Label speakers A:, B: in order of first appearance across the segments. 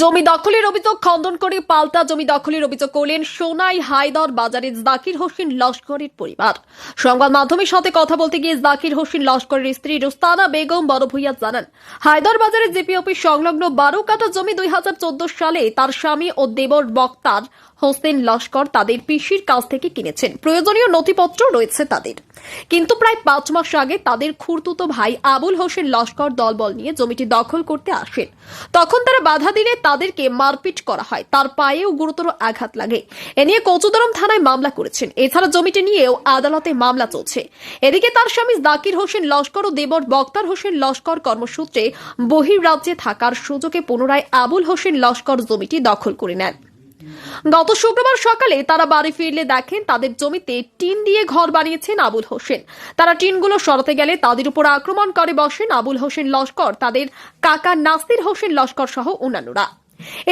A: জমি দখলের অভিযোগ খণ্ডন করে পাল্টা জমি দখলের অভিযোগ করলেন সোনাই হায়দর বাজারের জাকির হোসেন লস্করের পরিবার। সংবাদ মাধ্যমের সাথে কথা বলতে গিয়ে জাকির হোসেন লস্করের স্ত্রী রুস্তানা বেগম বড় ভূঁইয়া জানান, হায়দর বাজারের জিপি অফিস সংলগ্ন 12 কাঠা জমি 2014 সালে তার স্বামী ও দেবর বক্তার হোসেন লস্কর তাদের পিসির কাছ থেকে কিনেছেন। প্রয়োজনীয় নথিপত্র রয়েছে তাদের, কিন্তু প্রায় 5 মাস আগে তাদের খুড়তুতো ভাই আবুল হোসেন লস্কর দলবল নিয়ে জমিটি দখল করতে আসেন। তখন তারা বাধা দিলে তাদেরকে মারপিট করা হয়, তার পায়েও গুরুতর আঘাত লাগে। এ নিয়ে কচুদরম থানায় মামলা করেছেন। এছাড়া জমিটি নিয়েও আদালতে মামলা চলছে। এদিকে তার স্বামী জাকির হোসেন লস্কর ও দেবর বক্তার হোসেন লস্কর কর্মসূত্রে বহির্রাজ্যে থাকার সুযোগে পুনরায় আবুল হোসেন লস্কর জমিটি দখল করে নেন। গত শুক্রবার সকালে তারা বাড়ি ফিরলে দেখেন তাদের জমিতে টিন দিয়ে ঘর বানিয়েছেন আবুল হোসেন। তারা টিনগুলো সরাতে গেলে তাদের উপর আক্রমণ করে বসেন আবুল হোসেন লস্কর, তাদের কাকা নাসির হোসেন লস্কর সহ অন্যান্যরা।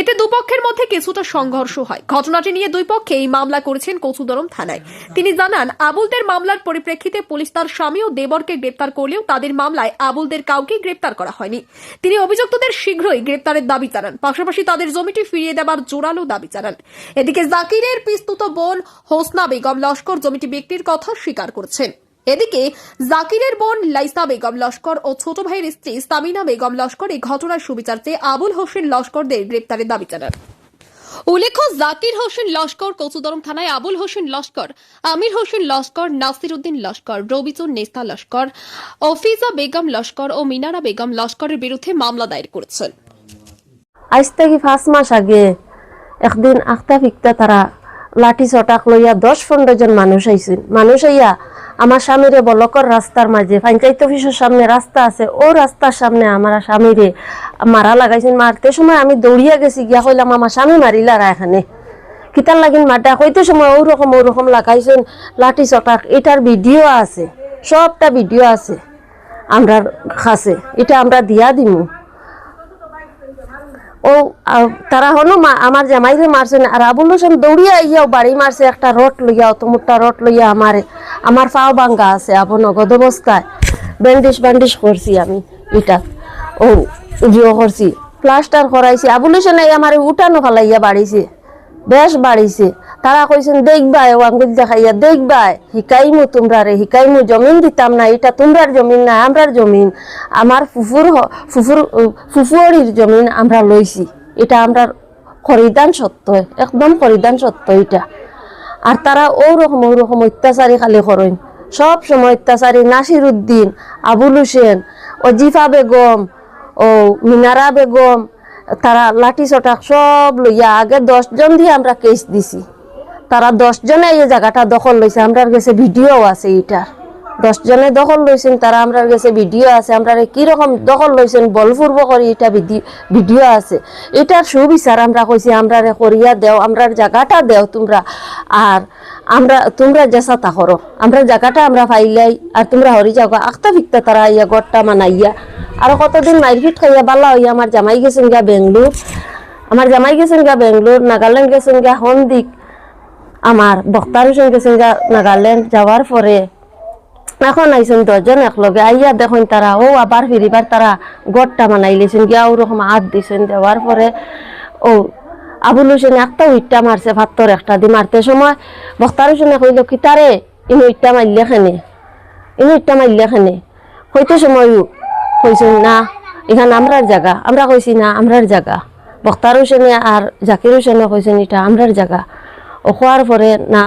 A: এতে দুপক্ষের মধ্যে কিছুটা সংঘর্ষ হয়। ঘটনাটি নিয়ে দুই পক্ষে এই মামলা করেছেন কচুদরম থানায়। তিনি জানান, আবুলদের মামলার পরিপ্রেক্ষিতে পুলিশ তার স্বামী ও দেবরকে গ্রেপ্তার করলেও তাদের মামলায় আবুলদের কাউকে গ্রেপ্তার করা হয়নি। তিনি অভিযুক্তদের শীঘ্রই গ্রেপ্তারের দাবি জানান, পাশাপাশি তাদের জমিটি ফিরিয়ে দেবার জোরালো দাবি জানান। এদিকে জাকিরের পিস্তুত বোন হোসনা বেগম লস্কর জমিটি বিক্রির কথা স্বীকার করেছেন। এদিকে জাকিরের বোন লাইসা বেগম লস্কর ও ছোট ভাইয়ের স্ত্রী সামিনা বেগম লস্কর এই ঘটনার সুবিচার চেয়ে আবুল হোসেন লস্করদের গ্রেপ্তারের দাবি জানান। উল্লেখ্য, জাকির হোসেন লস্কর কচুদরম থানায় আবুল হোসেন লস্কর, আমির হোসেন লস্কর, নাসির উদ্দিন লস্কর, রবিজুন নেস্তা লস্কর, অফিজা বেগম লস্কর ও মিনারা বেগম লস্করের বিরুদ্ধে মামলা দায়ের করেছেন।
B: আজ থেকে 5 মাস আগে একদিন আখতা ফিকতা তারা লাঠি চটাক লইয়া 10-15 জন মানুষ আইয়া আমার স্বামীরে বলকর রাস্তার মাঝে পঞ্চায়েত অফিসের সামনে রাস্তা আছে, ও রাস্তার সামনে আমার স্বামীরে মারা লাগাইছেন। মারতে সময় আমি দৌড়িয়া গেছি, গিয়া কইলাম আমার স্বামী মারিলারা এখানে কিতার লাগিন মারটা, কইতে সময় ওরকম লাগাইছেন লাঠি চটাক। এটার ভিডিও আছে, সবটা ভিডিও আছে আমরা কাছে, এটা আমরা দিয়া দিমু। ও তারা হলো আমার জামাইরে মারছেন, আর আবুল হোসেন দৌড়িয়া ইয়াও বাড়ি মারছে একটা রড লইয়া, অত মোটা রড লইয়া আমার পাও ভাঙ্গা আছে, আবু নগদ অবস্থায় ব্যান্ডেজ করছি আমি, এটা ও জিও করছি, প্লাস্টার করাইছি। আবুল হোসেন আমার উঠানো ফালাইয়া বাড়িছে, বেশ বাড়িছে। তারা কইছেন দেখবাই, ও আঙ্গুল দেখাইয়া দেখবাই, হিকাইমু তোমরা রে, হিকাইমু, জমিন দিতাম না, এটা তোমরার জমিন না আমরার জমিন, আমার ফুফুরির জমিন আমরা লইছি, এটা আমরা খরিদান সত্য, একদম খরিদান সত্য এটা। আর তারা ওরকম অত্যাচারী খালি করেন, সব সময় অত্যাচারী। নাসির উদ্দিন, আবুল হোসেন, অজিফা বেগম, ও মিনারা বেগম, তারা লাঠি চটাক সব লইয়া আগে 10 জন দিয়ে আমরা কেস দিছি। তারা 10 জনে এই জায়গাটা দখল লইছে, আমরার কাছে ভিডিও আছে। এটা 10 জনে দখল লইছেন, তারা আমরার কাছে ভিডিও আছে। আমরা কিরকম দখল লইছেন বলপূর্বক করে এটা ভিডিও আছে। এটার সুবিচার আমরা কইছি, আমরা করিয়া দেও, আমরার জায়গাটা দেও তোমরা, আর তোমরা যেসা তা করো, আমরা জায়গাটা আমরা পাইলাই, আর তোমরা হরি যাও। আখতা ফিকতা তারা ইয়া গড়টা মানাইয়া আর কতদিন মারপিট খাইয়া বালা হইয়া আমার জামাই গেছেন গা বেঙ্গলোর, নাগাল্যান্ড গেছেন গা হন্দিক, আমার বক্তার হোসেন গেছেন গা নাগাল্যান্ড। যাওয়ার পরে এখন আইসেন 10 জন একলগে আইয়া দেখুন তারা ও আবার ফিরিবার তারা গড়টা মানাই লেছেন গিয়া, ওরকম হাত দিছেন। দেওয়ার পরে ও আবুল হোসেন একটা উইটটা মারছে, ভাত্তর একটা দি মারতে সময় বক্তার হোসেনে কইল কি তারে ইনো ইটটা মারলে খেনে, হইতে সময় কইছেন না এখানে আমরার জায়গা, আমরা কইছি না আমরার জায়গা। বক্তার হোসেনে আর জাকির হোসেনে কইছেন এটা আমরার জায়গা। ও খোয়ার পরে না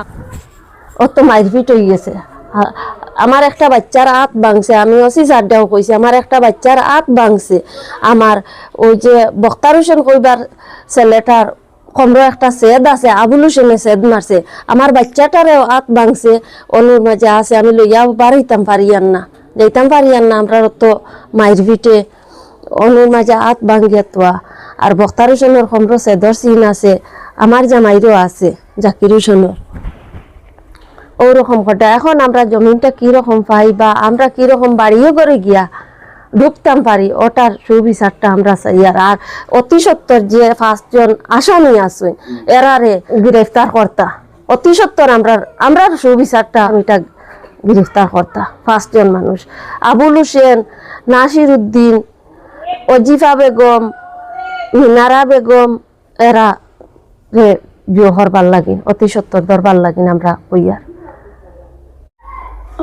B: ও তো মারপিট হয়ে গেছে। আমার একটা বাচ্চার হাত ভাঙছে, আমি ওসি সারটাও কইছি আমার একটা বাচ্চার হাত ভাঙছে। আমার ওই যে বক্তার হোসেন কইবার ছেলেটার কমর একটা সেদ আছে, আবুল হোসেনে সেদ মারছে, আমার বাচ্চাটারেও হাত ভাঙছে, অনুর মাঝে আছে। আমি লইয়া যাইতাম পারিয়ান না, আমরা তো মারপিটে অনুর মাঝে হাত ভাঙিয়া তোয়া। আর বক্তার হোসেনের কমর সেদর চিন আছে, আমার জামাইরও আছে জাকির হোসেনের, ওরকম ঘটা। এখন আমরা জমিনটা কিরকম পাই বা আমরা কিরকম বাড়িও করে গিয়া ঢুকতাম পারি, ওটার সুবিচারটা আমরা চাই। আর অতি সত্তর যে 5 জন আসামি আছে এরারে গ্রেফতার করতা, অতি সত্তর আমরা সুবিচারটা এটা গ্রেফতার করতা। 5 জন মানুষ, আবুল হোসেন, নাসির উদ্দিন, অজিফা বেগম, মিনারা বেগম এরা রে বিয়ে হরবার লাগিন অতি সত্তর দরবার লাগিন আমরা কইয়ার।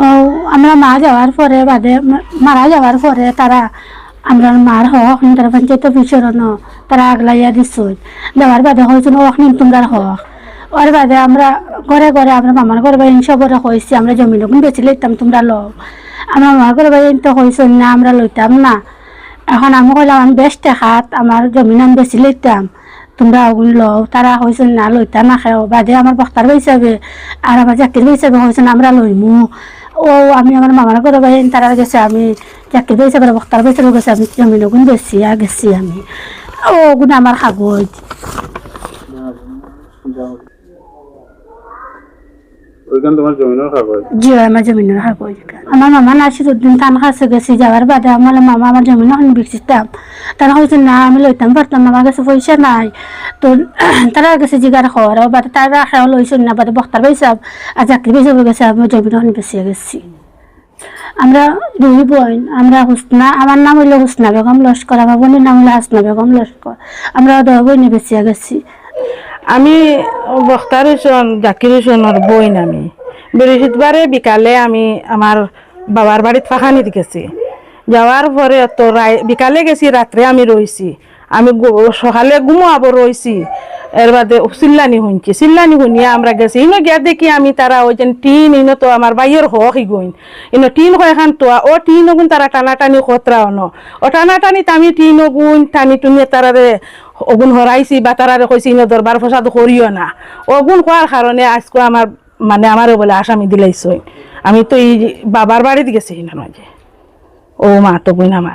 C: ও আমরা মা যাওয়ার পরে বাদে মারা যাওয়ার পরে তারা আমরা মার হক তারা পঞ্চায়েত অফিসের তারা আগলাইয়া দিচ্ছিল দেওয়ার বাদে হয়েছিল ওখানে তোমরা হক ওর বাদে আমরা ঘরে ঘরে আমরা মামার ঘরে বাইন সবরে হয়েছি আমরা জমিন ওগুন বেশি লইতাম তোমরা লো আমরা মামার ঘরে বাইন তো হয়েছিল না আমরা লইতাম না। এখন আমি কইলাম আমি বেশ টেকাত আমার জমিন আমি বেশি লইতাম তোমরা ওগুন লও তারা হয়েছিল না লইতা না খেও বাদে আমার বক্তার হিসাবে আর আমার চাকরির হিসাবে হয়েছে না আমরা লইমু। ও আমি আমার মামার ঘরে বাইন তারা গেছে আমি চাকরি পেয়েছে বক্তার পেয়েছে গেছে আমি জমিন ওগুন বেশি গেছি আমি ওগুন আমার কাগজ।
D: ওইখান তোমার জমিনের কাগজ?
C: জি আমার জমিনের কাগজ। আমার মামা নাসিরুদ্দিন তার কাছে গেছি যাওয়ার বাদে আমার মামা আমার জমিন ওখানে বিকছিতাম তারা হয়েছে না আমি লইতাম পারতাম আমার কাছে পয়সা নাই তো তারা গেছে জিগার খাওয়ার বাদে তারা খেয়াল লইছে না বাদে বক্তার হিসাব আর চাকরি হিসাবে গেছে আমি জমিন ওখানে বেঁচিয়ে গেছি। আমরা দুই বোন আমরা হুসনা আমার নাম হইলো হুসনা বেগম লস্কর আমার বোনের নাম হইলো হাসনা বেগম লস্কর আমরা দুই বোনে বেঁচিয়ে গেছি।
E: আমি বক্তার হোসেন জাকির হোসেনের বইন আমি বৃহস্পতিবারে বিকালে আমি আমার বাবার বাড়িতে ফাঁকানিত গেছি যাওয়ার পরে তো বিকালে গেছি রাত্রে আমি রইছি আমি সকালে ঘুমাবো রইছি এর বাদে চিল্লানি শুনিয়ে আমরা গেছি ইনো গিয়া দেখি আমি তারা ওই যে টিন ইনো তো আমার বাইয়ের হক ইগুইন ইনো টিন কয়খান তো ও টিন ওগুন তারা টানাটানি খতরা অনো ও টানাটানি আমি টিন ওগুন টানি টুনিয়ে তারারে ওগুন হরাইছি বা তারারে কইছি ইনো দরবার ফসাদ করিও না ওগুন হওয়ার কারণে আজকে আমার মানে আমারও বলে আসামি দিলাইছই আমি তো এই বাবার বাড়িতে গেছি না মাঝে ও মা তো বই না আমার